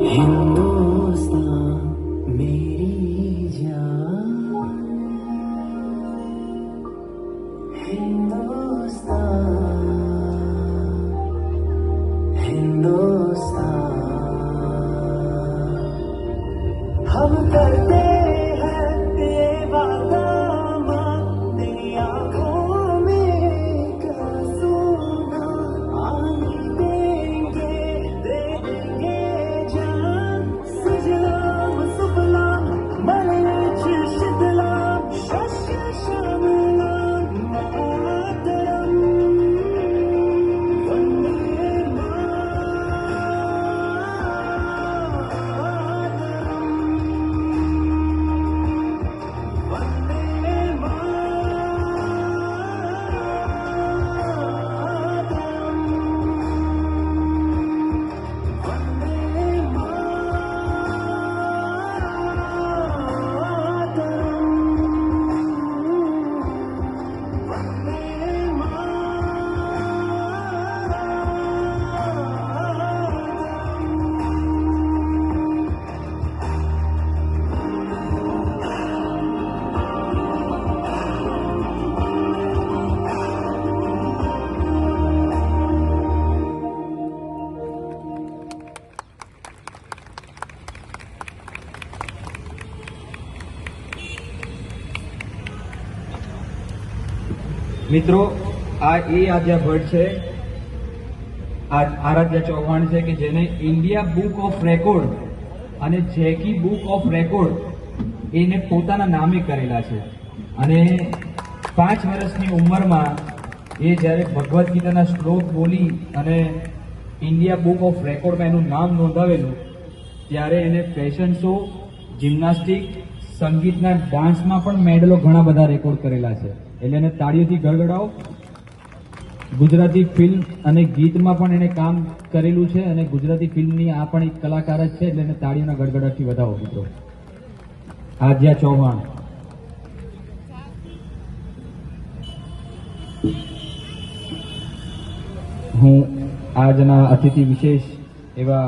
हिंदुस्तान मेरी जान, हिंदुस्तान हिंदुस्तान हम करते हैं ये वादा मां तेरी आंखों में क्या सोना आने देंगे दे देंगे जान सजलाम सुफलाम मलच शीतलाम शस्य श्यामलाम मातरम वंदे મિત્રો આ આદ્યા ભટ્ટ છે, આ આરાધ્યા ચૌહાણ છે કે જેને ઇન્ડિયા બુક ઓફ રેકોર્ડ અને જેકી બુક ઓફ રેકોર્ડ એને પોતાના નામે કરેલા છે. અને 5 વર્ષની ઉંમરમાં એ જ્યારે ભગવદ્ ગીતાના શ્લોક બોલી અને ઇન્ડિયા બુક ઓફ રેકોર્ડમાં એનું નામ નોંધાવેલું ત્યારે એને ફેશન શો, જિમ્નાસ્ટિક, સંગીતના ડાન્સમાં પણ મેડલો ઘણા બધા રેકોર્ડ કરેલા છે. એટલે એને તાળીઓથી ગડગડાવો. ગુજરાતી ફિલ્મ અને ગીતમાં પણ એને કામ કરેલું છે અને ગુજરાતી ફિલ્મની આ પણ એક કલાકાર જ છે, એટલે એને તાળીઓના ગડગડાટથી વધાવો મિત્રો. આદ્યા ચૌહાણ. હું આજના અતિથિ વિશેષ એવા